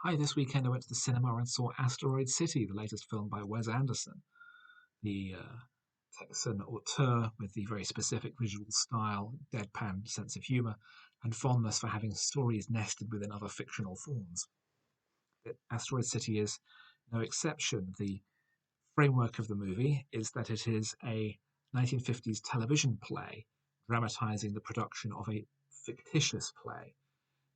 Hi, this weekend I went to the cinema and saw Asteroid City, the latest film by Wes Anderson, the Texan auteur with the very specific visual style, deadpan sense of humour, and fondness for having stories nested within other fictional forms. Asteroid City is no exception. The framework of the movie is that it is a 1950s television play dramatising the production of a fictitious play,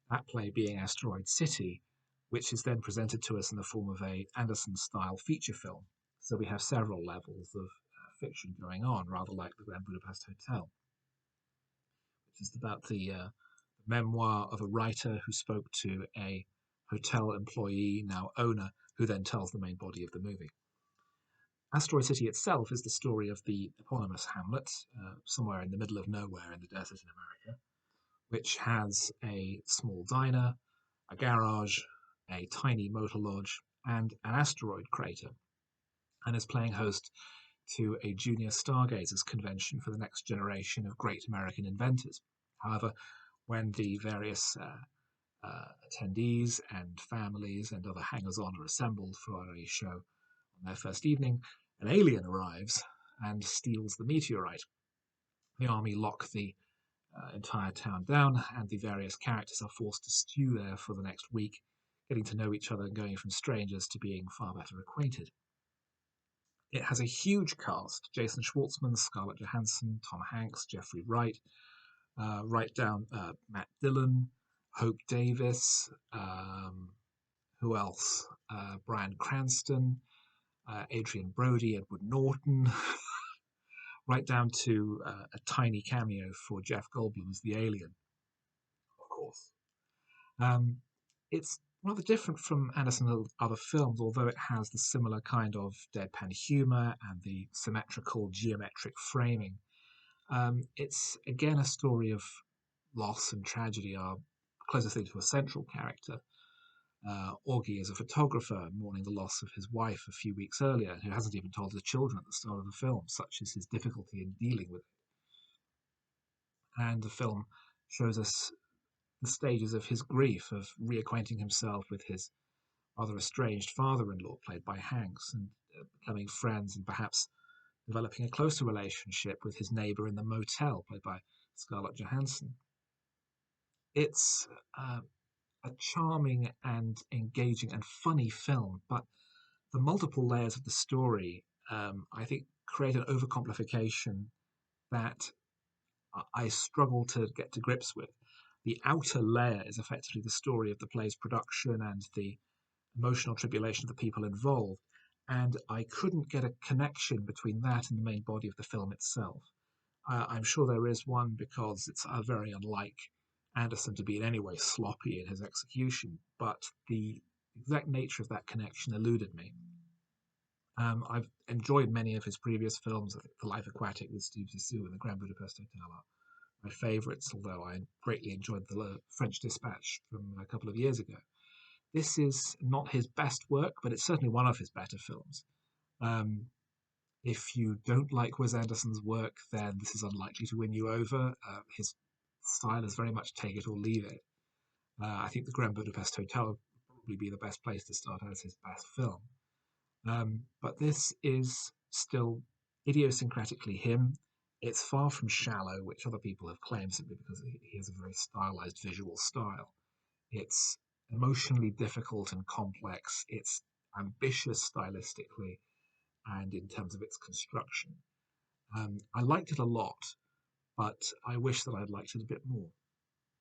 that play being Asteroid City, which is then presented to us in the form of a Anderson-style feature film. So we have several levels of fiction going on, rather like the Grand Budapest Hotel, which is about the memoir of a writer who spoke to a hotel employee, now owner, who then tells the main body of the movie. Asteroid City itself is the story of the eponymous hamlet, somewhere in the middle of nowhere in the desert in America, which has a small diner, a garage, a tiny motor lodge, and an asteroid crater, and is playing host to a junior stargazers convention for the next generation of great American inventors. However, when the various attendees and families and other hangers-on are assembled for a show on their first evening, an alien arrives and steals the meteorite. The army lock the entire town down, and the various characters are forced to stew there for the next week, getting to know each other and going from strangers to being far better acquainted. It has a huge cast: Jason Schwartzman, Scarlett Johansson, Tom Hanks, Jeffrey Wright, right down Matt Dillon, Hope Davis, who else? Bryan Cranston, Adrian Brody, Edward Norton, right down to a tiny cameo for Jeff Goldblum as the alien, of course. It's rather different from Anderson's other films, although it has the similar kind of deadpan humour and the symmetrical geometric framing. It's again a story of loss and tragedy are closest thing to a central character. Augie is a photographer mourning the loss of his wife a few weeks earlier, who hasn't even told his children at the start of the film, such is his difficulty in dealing with it. And the film shows us the stages of his grief, of reacquainting himself with his rather estranged father-in-law, played by Hanks, and becoming friends and perhaps developing a closer relationship with his neighbour in the motel, played by Scarlett Johansson. It's a charming and engaging and funny film, but the multiple layers of the story, I think, create an overcomplication that I struggle to get to grips with. The outer layer is effectively the story of the play's production and the emotional tribulation of the people involved, and I couldn't get a connection between that and the main body of the film itself. I'm sure there is one because it's very unlike Anderson to be in any way sloppy in his execution, but the exact nature of that connection eluded me. I've enjoyed many of his previous films. I think The Life Aquatic with Steve Zissou and The Grand Budapest Hotel are my favourites, although I greatly enjoyed The French Dispatch from a couple of years ago. This is not his best work, but it's certainly one of his better films. Um, if you don't like Wes Anderson's work, then this is unlikely to win you over. His style is very much take it or leave it. I think The Grand Budapest Hotel would probably be the best place to start as his best film. But this is still idiosyncratically him. It's far from shallow, which other people have claimed simply because he has a very stylized visual style. It's emotionally difficult and complex. It's ambitious stylistically and in terms of its construction. I liked it a lot, but I wish that I'd liked it a bit more.